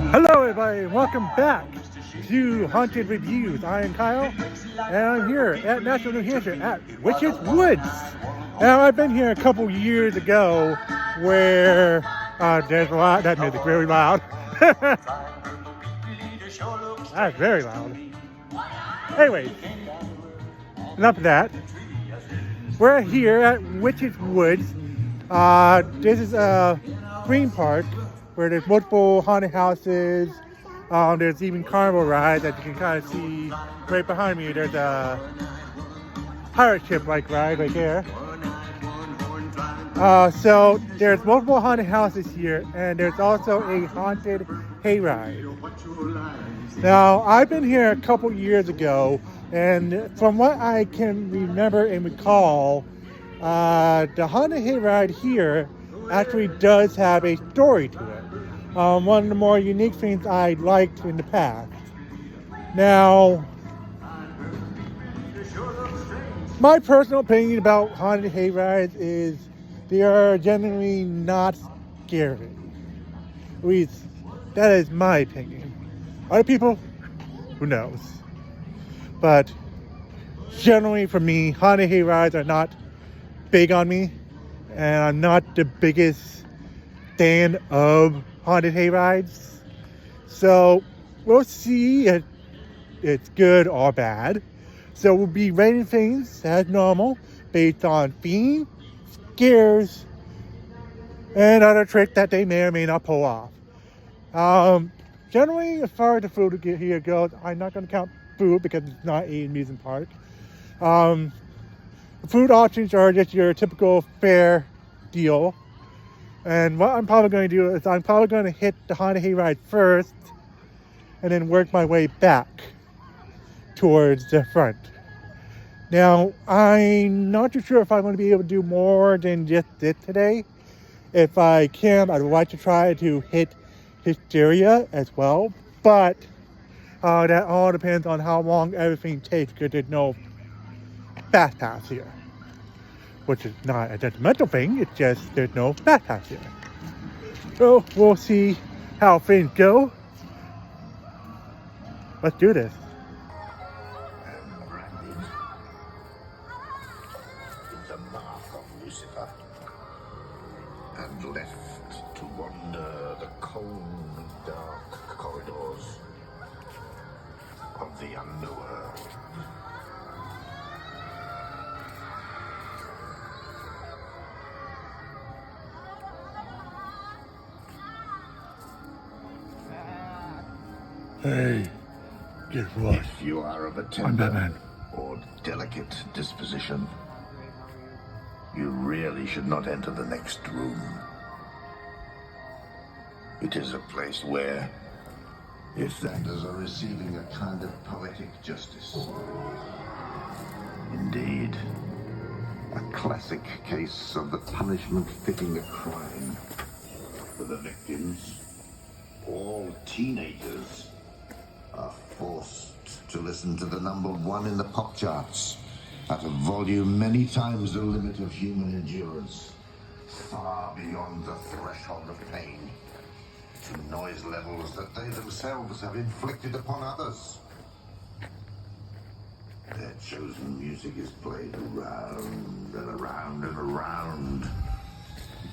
Hello everybody, welcome back to Haunted Reviews. I am Kyle, and I'm here at Nashville, New Hampshire at Witch's Woods. Now I've been here a couple years ago where there's a lot, that music's very loud. That's very loud. Anyways, enough of that. We're here at Witch's Woods. This is a theme park where there's multiple haunted houses. There's even carnival rides that you can kind of see right behind me. There's a pirate ship-like ride right there. So there's multiple haunted houses here, and there's also a haunted hayride. Now, I've been here a couple years ago, and from what I can remember and recall, the haunted hayride here actually does have a story to it. One of the more unique things I liked in the past. Now, my personal opinion about haunted hayrides is they are generally not scary. At least, that is my opinion. Other people, who knows? But generally for me, haunted hayrides are not big on me, and I'm not the biggest fan of haunted hayrides. So we'll see if it's good or bad. So we'll be rating things as normal based on theme, scares, and other tricks that they may or may not pull off. Generally, as far as the food here goes, I'm not going to count food because it's not an amusement park. The food options are just your typical fare deal. And what I'm probably going to do is I'm probably going to hit the haunted hayride first and then work my way back towards the front. Now, I'm not too sure if I'm going to be able to do more than just this today. If I can, I'd like to try to hit Hysteria as well. But that all depends on how long everything takes, because there's no fast pass here. Which is not a detrimental thing, it's just there's no fast pass here. So we'll see how things go. Let's do this. And branded with the mark of Lucifer, and left to wander the cold, dark corridors of the underworld. Hey, guess what? If you are of a I'm tender Batman. or delicate disposition, you really should not enter the next room. It is a place where, if offenders are receiving a kind of poetic justice. Indeed, a classic case of the punishment fitting the crime. For the victims, all teenagers, are forced to listen to the number one in the pop charts at a volume many times the limit of human endurance, far beyond the threshold of pain, to noise levels that they themselves have inflicted upon others. Their chosen music is played around and around and around.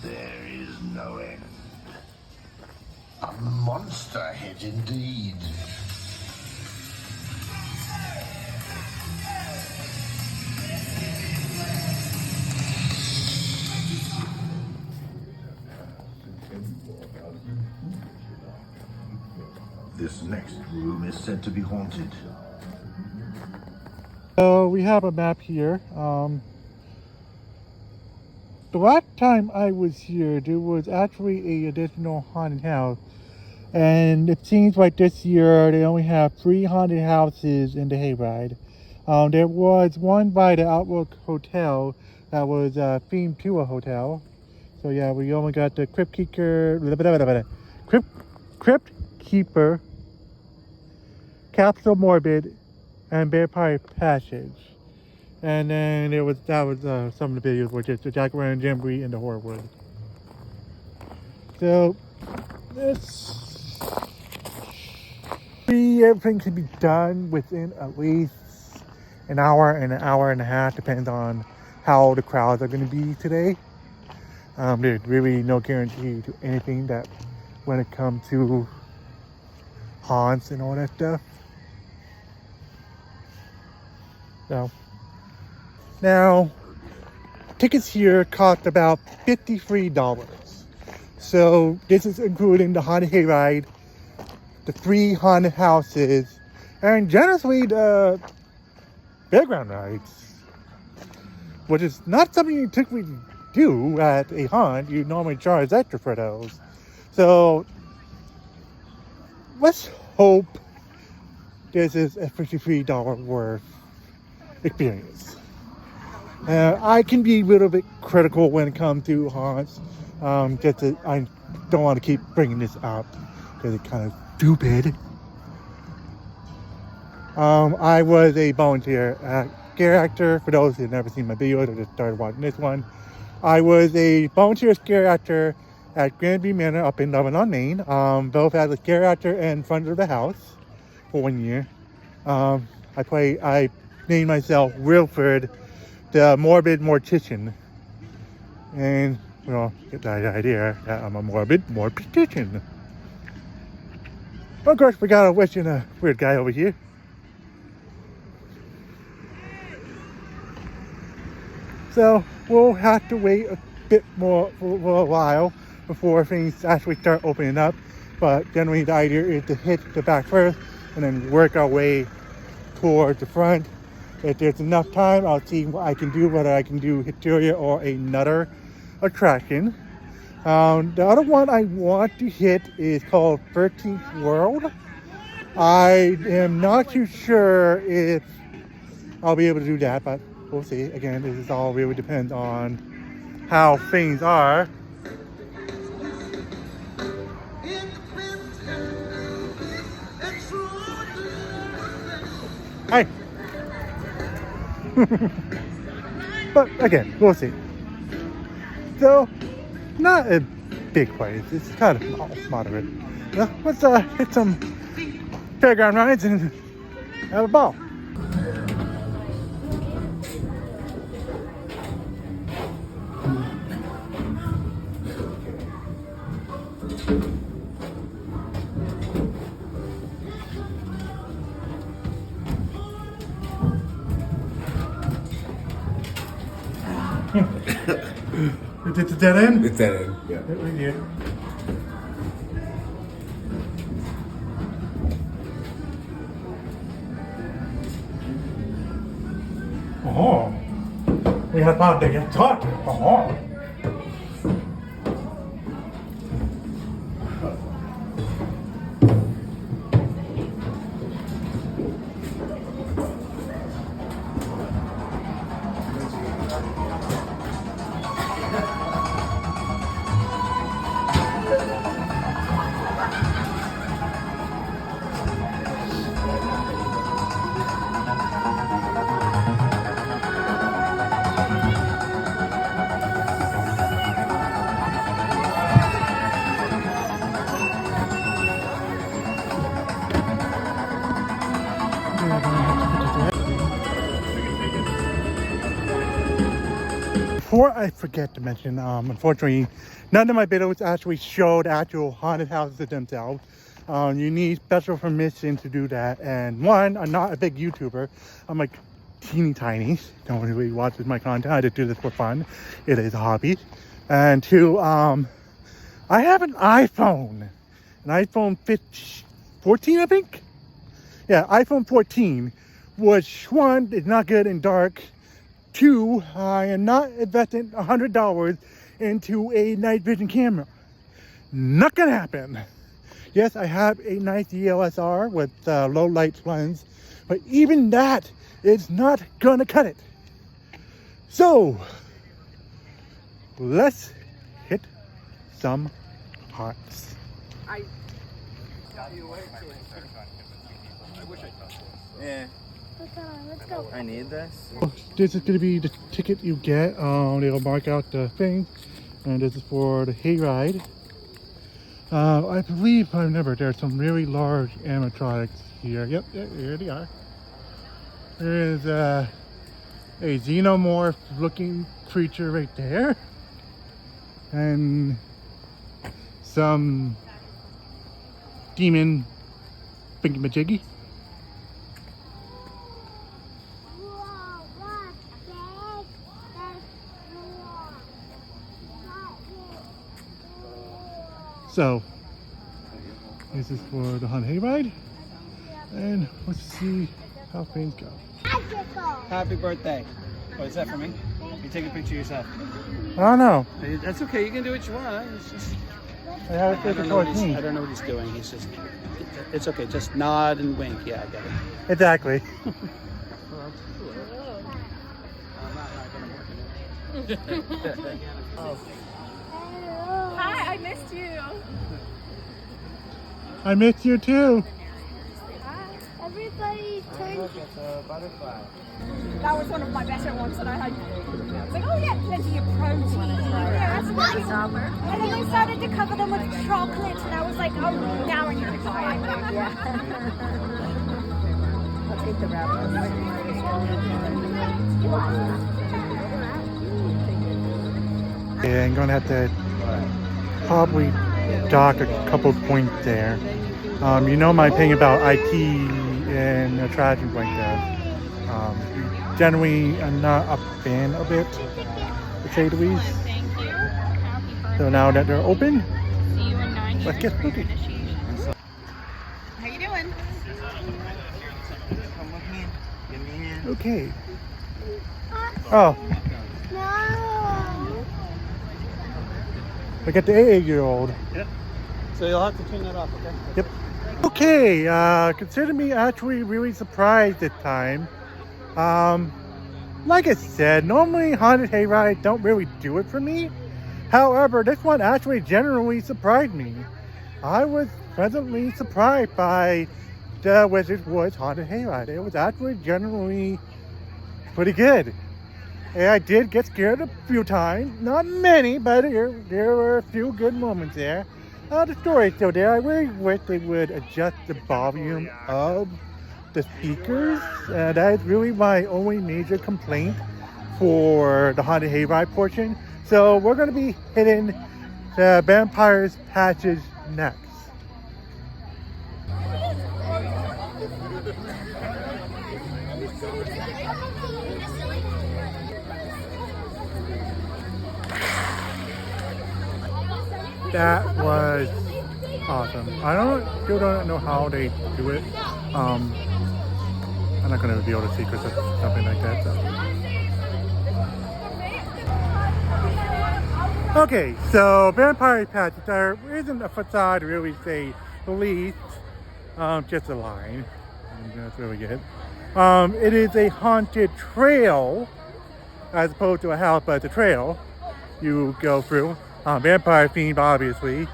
There is no end. A monster hit indeed. This next room is said to be haunted. So we have a map here. The last time I was here, there was actually a additional haunted house. And it seems like this year they only have 3 haunted houses in the hayride. There was one by the Outlook Hotel that was themed to a hotel. So yeah, we only got the Crypt Keeper, Capsule Morbid, and Vampire Passage. And then that was some of the videos were just the Jack Ryan Jamboree and the Horror World. So let's Everything can be done within at least an hour and a half, depends on how the crowds are going to be today. There's really no guarantee to anything that when it comes to haunts and all that stuff. So now tickets here cost about $53. So this is including the haunted hayride, the 3 haunted houses, and generously the fairground rides, which is not something you typically do at a haunt. You normally charge extra for those. So let's hope this is a $53 worth experience. I can be a little bit critical when it comes to haunts. I don't want to keep bringing this up because it's kind of stupid. I was a volunteer scare actor. For those who have never seen my videos or just started watching this one, I was a volunteer scare actor at Granby Manor up in Lebanon, Maine. Both as a scare actor and front of the house for 1 year. I named myself Wilford, the morbid mortician. And, well, get the idea that I'm a morbid mortician. Of course, we got a witch and a weird guy over here. So we'll have to wait a bit more for a while before things actually start opening up. But generally the idea is to hit the back first and then work our way towards the front. If there's enough time, I'll see what I can do, whether I can do Hysteria or another attraction. The other one I want to hit is called 13th World. I am not too sure if I'll be able to do that, but we'll see. Again, this is all really depends on how things are. Hi. But again, we'll see. So, not a big place. It's kind of moderate. Well, let's hit some fairground rides and have a ball. It's a dead end? It's dead end, yeah. Right here. Oh, we have about to get taught. Oh. Before I forget to mention, unfortunately, none of my videos actually showed actual haunted houses themselves. You need special permission to do that. And one, I'm not a big YouTuber. I'm like teeny tiny. No one really watches my content. I just do this for fun. It is a hobby. And two, I have an iPhone. An iPhone 14, I think? Yeah, iPhone 14. Which one is not good in dark. Two, I am not investing $100 into a night vision camera. Not gonna happen. Yes, I have a nice DSLR with low light lens, but even that is not gonna cut it. So, let's hit some hearts. Yeah. Let's go. I need this. This is going to be the ticket you get. They'll mark out the thing, and this is for the hayride. I believe, I remember, there's some really large animatronics here. Yep, here they are. There is a xenomorph looking creature right there. And some demon thingamajiggy. So, this is for the Haunted Hayride, and let's see how things go. Happy birthday. Oh, is that for me? You take a picture of yourself. I don't know. That's okay. You can do what you want. It's just. I have to I take don't it know what towards he's, me. I don't know what he's doing. He's just. It's okay. Just nod and wink. Yeah, I get it. Exactly. Hi, I missed you. I missed you too. Everybody turned. Look, it's a butterfly. That was one of my better ones that I had. I was like, oh yeah, plenty of protein. Yeah, that's nice. And then I started to cover them with chocolate, and I was like, oh, now I need to try it. I'll take the Yeah, I'm gonna have to probably dock a couple points there. You know my thing about IT and attractions like that. Generally, I'm not a fan of it, to say the least. Thank you. Happy birthday. So now that they're open, See you in 9 let's years get for your moving. initiation. How you doing? Come with me. Give me a hand. Okay. Oh, No. look at the 8-year-old. So you'll have to turn that off, okay? Yep. Okay, consider me actually really surprised this time. Like I said, normally Haunted Hayride don't really do it for me. However, this one actually generally surprised me. I was pleasantly surprised by the Wizard's Woods Haunted Hayride. It was actually generally pretty good. And I did get scared a few times. Not many, but there were a few good moments there. The story is still there. I really wish they would adjust the volume of the speakers. That is really my only major complaint for the Haunted Hayride portion. So we're going to be hitting the Vampire's Passage next. That was awesome. Still don't know how they do it. I'm not going to reveal the secrets of something like that. So. Okay, so Vampire Passage, there isn't a facade really say the least. Just a line. And that's really good. It is a haunted trail as opposed to a house, but it's a trail you go through. Vampire themed, obviously.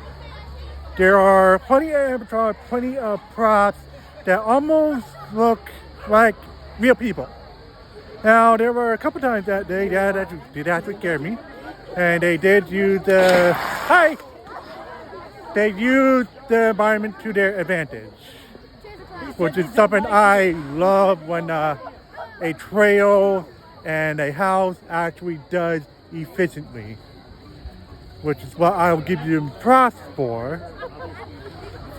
There are plenty of animatronics, plenty of props that almost look like real people. Now, there were a couple times that day that did actually scare me, and they did use the they used the environment to their advantage, which is something I love when a trail and a house actually does efficiently. Which is what I'll give you props for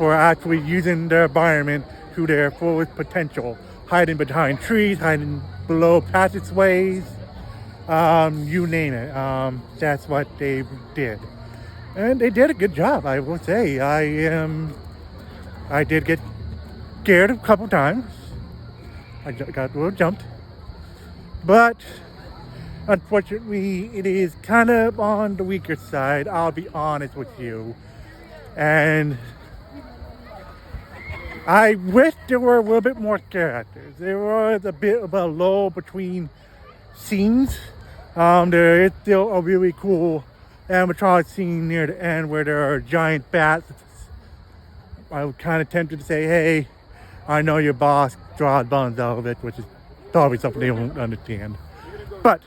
actually using the environment to their fullest potential. Hiding behind trees, hiding below passageways, you name it. That's what they did. And they did a good job, I will say. I did get scared a couple times. I got a little jumped. But unfortunately, it is kind of on the weaker side, I'll be honest with you. And I wish there were a little bit more characters. There was a bit of a lull between scenes. There is still a really cool animatronic scene near the end where there are giant bats. I was kind of tempted to say, hey, I know your boss draws buns out of it, which is probably something they won't understand. But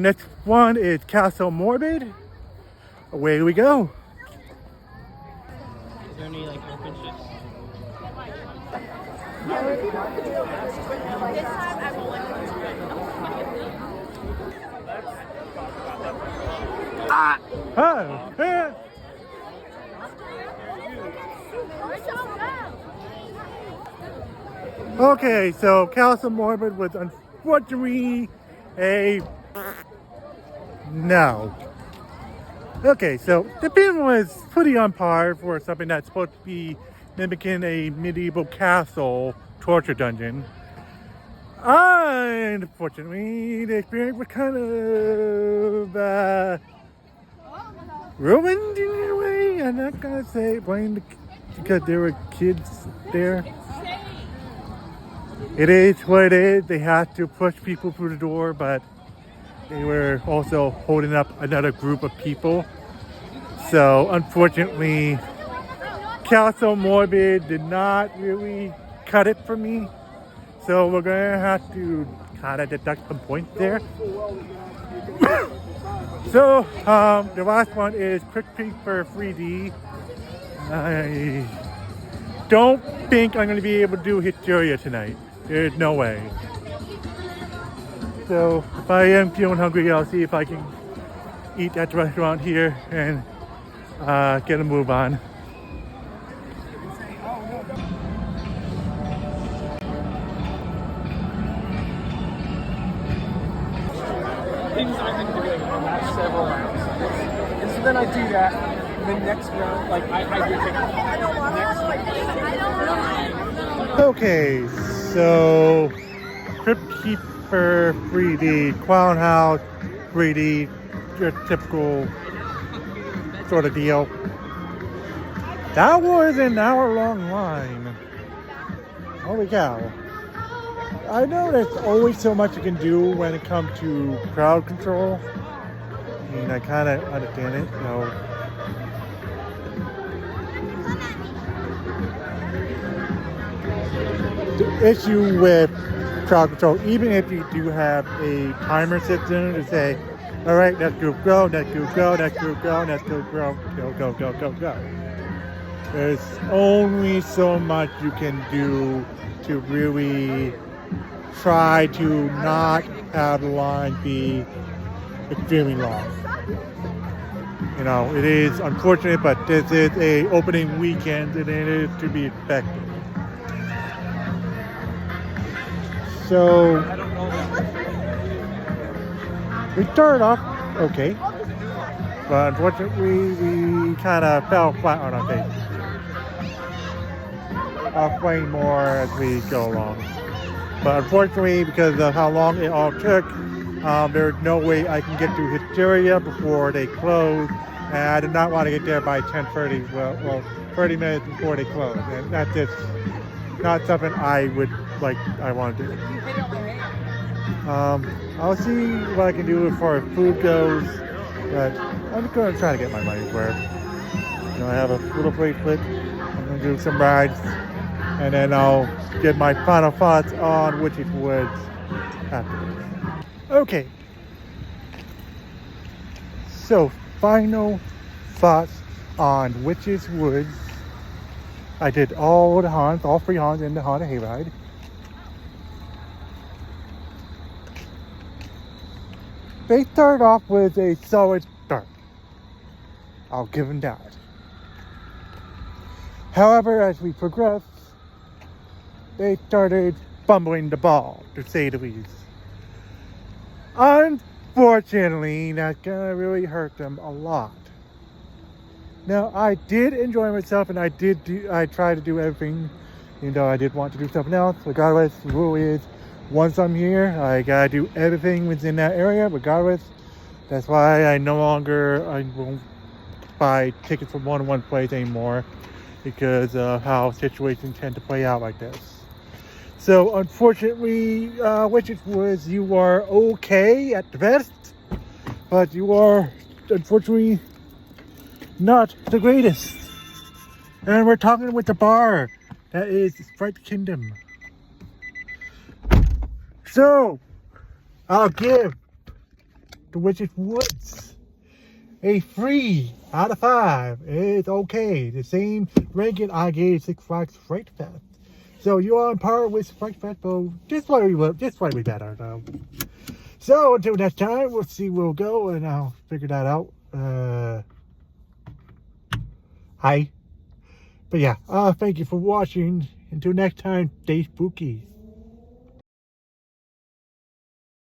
next one is Castle Morbid. Away we go. any like open shit? This time I will let Oh, yeah. Okay, so Calcium Morbid was unfortunately a no. Okay, so the film was pretty on par for something that's supposed to be mimicking a medieval castle torture dungeon. Unfortunately, the experience was kind of ruined in a way. I'm not gonna say blame because there were kids there. It is what it is. They had to push people through the door, but they were also holding up another group of people. So unfortunately, Calcium Morbid did not really cut it for me. So we're gonna have to kind of deduct some points there. So the last one is Quick Peek for 3D. I don't think I'm gonna be able to do Hysteria tonight. There's no way. So if I am feeling hungry, I'll see if I can eat at the restaurant here and get a move on. Things I've been doing the last several rounds. And so then I do that, and then next round, like I do think next. Okay, so Crypt Keeper 3D, Clown House 3D, your typical sort of deal. That was an hour-long line. Holy cow. I know there's always so much you can do when it comes to crowd control. I mean, I kind of understand it, you know. The issue with crowd control, even if you do have a timer system to say, all right, let's go, let's go, let's go, let's go, go. There's only so much you can do to really try to not have the line be extremely long. You know, it is unfortunate, but this is a opening weekend and it is to be expected. So we started off okay, but unfortunately we kind of fell flat on our face. I'll explain more as we go along. But unfortunately, because of how long it all took, there's no way I can get to Hysteria before they close. And I did not want to get there by 10:30, well, 30 minutes before they close. And that's just not something I want to do. I'll see what I can do as far as food goes, but I'm going to try to get my money's worth. You know, I have a little bracelet. I'm going to do some rides, and then I'll get my final thoughts on Witch's Woods afterwards. Okay. So, final thoughts on Witch's Woods. I did all the haunts, all 3 haunts in the haunted hayride. They started off with a solid start. I'll give them that. However, as we progressed, they started fumbling the ball, to say the least. Unfortunately, that's gonna really hurt them a lot. Now, I did enjoy myself, and I tried to do everything, even though I did want to do something else. Regardless, the rule is, once I'm here, I gotta do everything within that area, regardless. That's why I won't buy tickets from one place anymore, because of how situations tend to play out like this. So, unfortunately, Witch's Woods, you are okay at the best, but you are, unfortunately, not the greatest. And we're talking with the bar. That is Sprite Kingdom. So, I'll give the Witch's Woods a 3 out of 5. It's okay. The same ranking I gave Six Flags Fright Fest. So you're on par with Fright Fest, but just slightly better though. So until next time, we'll see where we'll go, and I'll figure that out. Hi. But yeah, thank you for watching. Until next time, stay spooky.